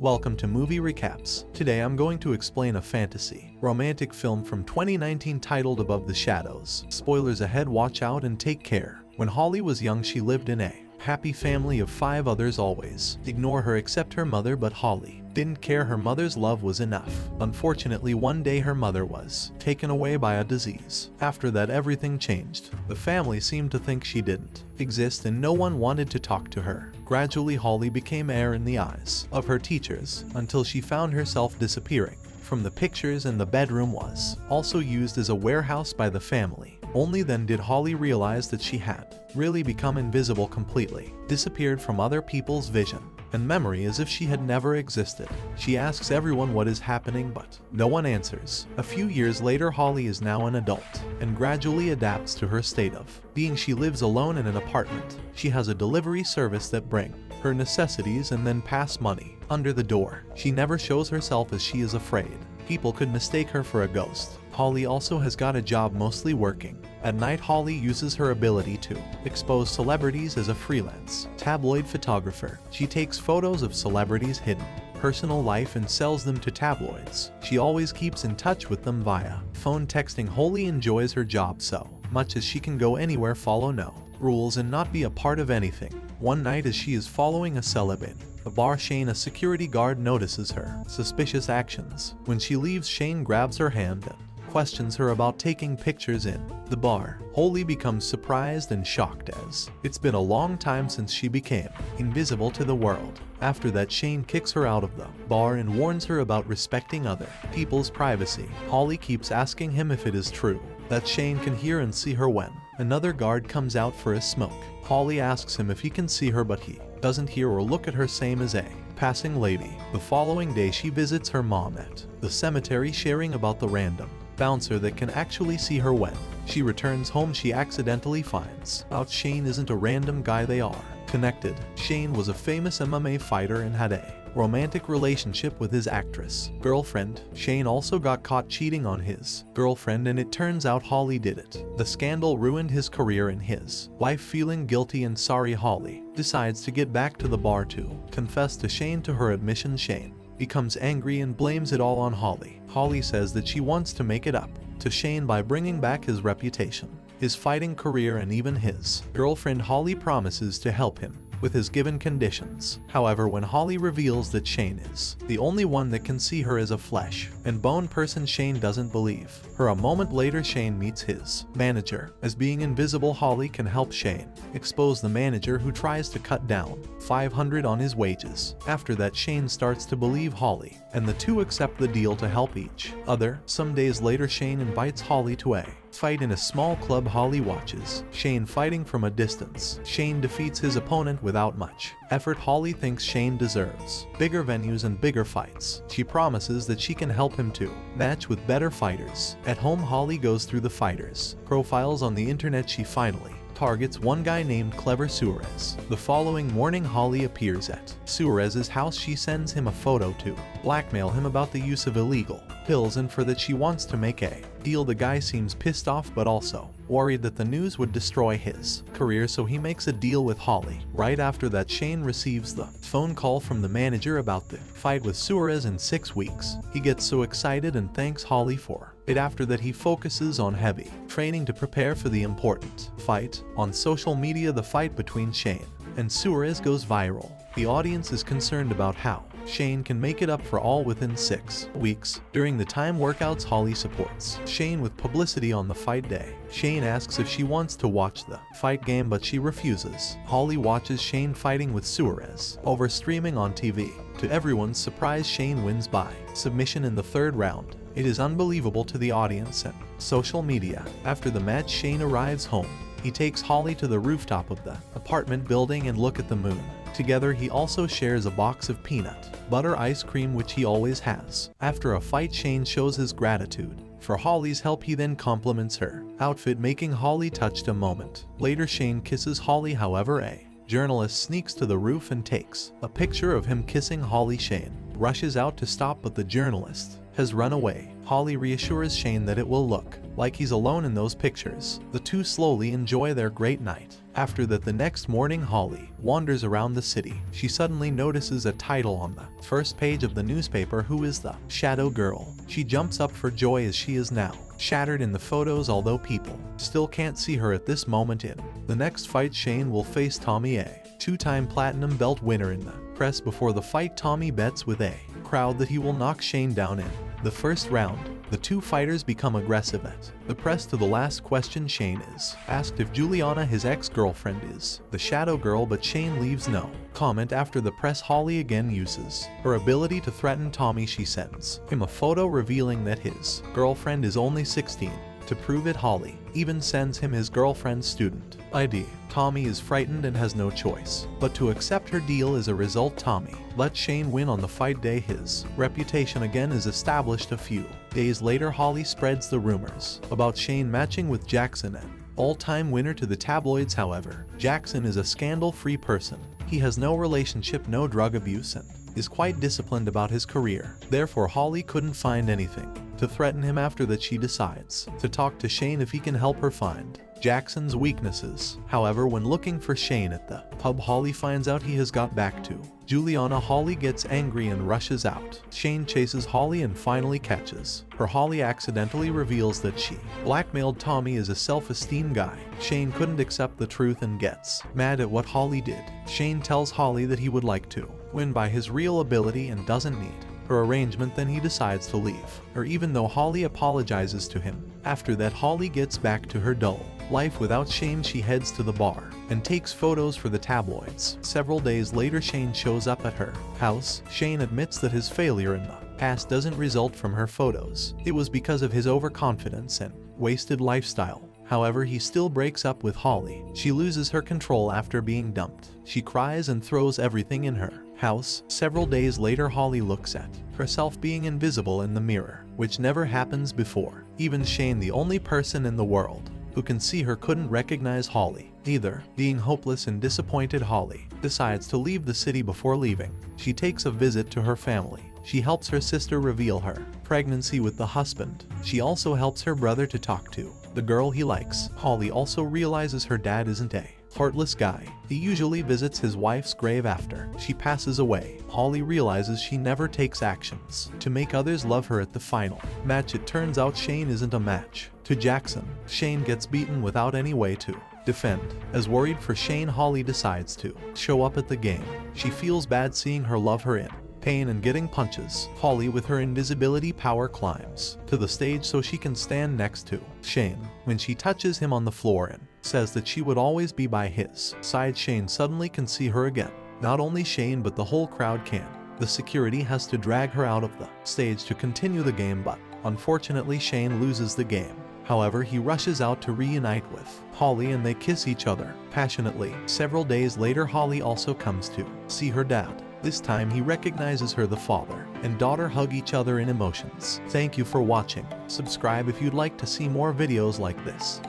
Welcome to Movie Recaps. Today I'm going to explain a fantasy, romantic film from 2019 titled Above the Shadows. Spoilers ahead, watch out and take care. When Holly was young, she lived in a happy family of 5 others always ignore her except her mother, but Holly didn't care. Her mother's love was enough. Unfortunately, one day her mother was taken away by a disease. After that, everything changed. The family seemed to think she didn't exist and no one wanted to talk to her. Gradually, Holly became air in the eyes of her teachers until she found herself disappearing from the pictures, and the bedroom was also used as a warehouse by the family. Only then did Holly realize that she had really become invisible completely, disappeared from other people's vision and memory as if she had never existed. She asks everyone what is happening, but no one answers. A few years later, Holly is now an adult and gradually adapts to her state of being. She lives alone in an apartment. She has a delivery service that bring her necessities and then pass money under the door. She never shows herself as she is afraid people could mistake her for a ghost. Holly also has got a job mostly working at night. Holly uses her ability to expose celebrities as a freelance tabloid photographer. She takes photos of celebrities' hidden personal life and sells them to tabloids. She always keeps in touch with them via phone texting. Holly enjoys her job so much as she can go anywhere, follow no rules, and not be a part of anything. One night, as she is following a celeb in a bar, Shane, a security guard, notices her suspicious actions. When she leaves, Shane grabs her hand and questions her about taking pictures in the bar. Holly becomes surprised and shocked as it's been a long time since she became invisible to the world. After that, Shane kicks her out of the bar and warns her about respecting other people's privacy. Holly keeps asking him if it is true that Shane can hear and see her. When another guard comes out for a smoke, Holly asks him if he can see her, but he doesn't hear or look at her, same as a passing lady. The following day, she visits her mom at the cemetery, sharing about the random bouncer that can actually see her. When she returns home, she accidentally finds out Shane isn't a random guy, they are connected. Shane was a famous MMA fighter and had a romantic relationship with his actress girlfriend. Shane also got caught cheating on his girlfriend, and it turns out Holly did it. The scandal ruined his career and his wife, feeling guilty and sorry, Holly decides to get back to the bar to confess to Shane. To her admission, Shane becomes angry and blames it all on Holly. Holly says that she wants to make it up to Shane by bringing back his reputation, his fighting career, and even his girlfriend. Holly promises to help him with his given conditions. However, when Holly reveals that Shane is the only one that can see her as a flesh and bone person, Shane doesn't believe her. A moment later, Shane meets his manager. As being invisible, Holly can help Shane expose the manager, who tries to cut down $500 on his wages. After that, Shane starts to believe Holly, and the two accept the deal to help each other. Some days later, Shane invites Holly to a fight in a small club. Holly watches Shane fighting from a distance. Shane defeats his opponent without much effort. Holly thinks Shane deserves bigger venues and bigger fights. She promises that she can help him to match with better fighters. At home, Holly goes through the fighters' profiles on the internet. She finally targets one guy named Clever Suarez. The following morning, Holly appears at Suarez's house. She sends him a photo to blackmail him about the use of illegal pills, and for that she wants to make a deal. The guy seems pissed off but also worried that the news would destroy his career, so he makes a deal with Holly. Right after that, Shane receives the phone call from the manager about the fight with Suarez in 6 weeks. He gets so excited and thanks Holly for it. After that, he focuses on heavy training to prepare for the important fight. On social media, the fight between Shane and Suarez goes viral. The audience is concerned about how Shane can make it up for all within 6 weeks. During the time workouts, Holly supports Shane with publicity on the fight day. Shane asks if she wants to watch the fight game, but she refuses. Holly watches Shane fighting with Suarez over streaming on TV. To everyone's surprise, Shane wins by submission in the 3rd round. It is unbelievable to the audience and social media. After the match, Shane arrives home. He takes Holly to the rooftop of the apartment building and look at the moon. Together, he also shares a box of peanut butter ice cream, which he always has. After a fight, Shane shows his gratitude for Holly's help. He then compliments her outfit, making Holly touched. A moment later, Shane kisses Holly. However, a journalist sneaks to the roof and takes a picture of him kissing Holly. Shane rushes out to stop, but the journalist has run away. Holly reassures Shane that it will look like he's alone in those pictures. The two slowly enjoy their great night. After that, the next morning, Holly wanders around the city. She suddenly notices a title on the first page of the newspaper: "Who is the Shadow Girl?" She jumps up for joy as she is now shattered in the photos, although people still can't see her at this moment. In the next fight, Shane will face Tommy, a two-time platinum belt winner. In the press before the fight, Tommy bets with a crowd that he will knock Shane down in the first round. The two fighters become aggressive at the press. To the last question, Shane is asked if Juliana, his ex-girlfriend, is the Shadow Girl, but Shane leaves no comment. After the press, Holly again uses her ability to threaten Tommy. She sends him a photo revealing that his girlfriend is only 16. To prove it, Holly even sends him his girlfriend's student ID. Tommy is frightened and has no choice but to accept her deal. As a result, Tommy lets Shane win on the fight day. His reputation again is established. A few days later, Holly spreads the rumors about Shane matching with Jackson, an all-time winner, to the tabloids. However, Jackson is a scandal-free person. He has no relationship, no drug abuse, and is quite disciplined about his career. Therefore, Holly couldn't find anything to threaten him. After that, she decides to talk to Shane if he can help her find Jackson's weaknesses. However, when looking for Shane at the pub, Holly finds out he has got back to Juliana. Holly gets angry and rushes out. Shane chases Holly and finally catches her. Holly accidentally reveals that she blackmailed Tommy as a self-esteem guy. Shane couldn't accept the truth and gets mad at what Holly did. Shane tells Holly that he would like to win by his real ability and doesn't need her arrangement. Then he decides to leave her, even though Holly apologizes to him. After that, Holly gets back to her dull life without Shane. She heads to the bar and takes photos for the tabloids. Several days later, Shane shows up at her house. Shane admits that his failure in the past doesn't result from her photos. It was because of his overconfidence and wasted lifestyle. However, he still breaks up with Holly. She loses her control after being dumped. She cries and throws everything in her house. Several days later, Holly looks at herself being invisible in the mirror, which never happens before. Even Shane, the only person in the world who can see her, couldn't recognize Holly either. Being hopeless and disappointed, Holly decides to leave the city. Before leaving, she takes a visit to her family. She helps her sister reveal her pregnancy with the husband. She also helps her brother to talk to the girl he likes. Holly also realizes her dad isn't a heartless guy. He usually visits his wife's grave after she passes away. Holly realizes she never takes actions to make others love her. At the final match, it turns out Shane isn't a match to Jackson. Shane gets beaten without any way to defend. As worried for Shane, Holly decides to show up at the game. She feels bad seeing her love her in pain and getting punches. Holly, with her invisibility power, climbs to the stage so she can stand next to Shane. When she touches him on the floor and says that she would always be by his side, Shane suddenly can see her again. Not only Shane, but the whole crowd can. The security has to drag her out of the stage to continue the game, but unfortunately Shane loses the game. However, he rushes out to reunite with Holly and they kiss each other passionately. Several days later, Holly also comes to see her dad. This time he recognizes her. The father and daughter hug each other in emotions. Thank you for watching. Subscribe if you'd like to see more videos like this.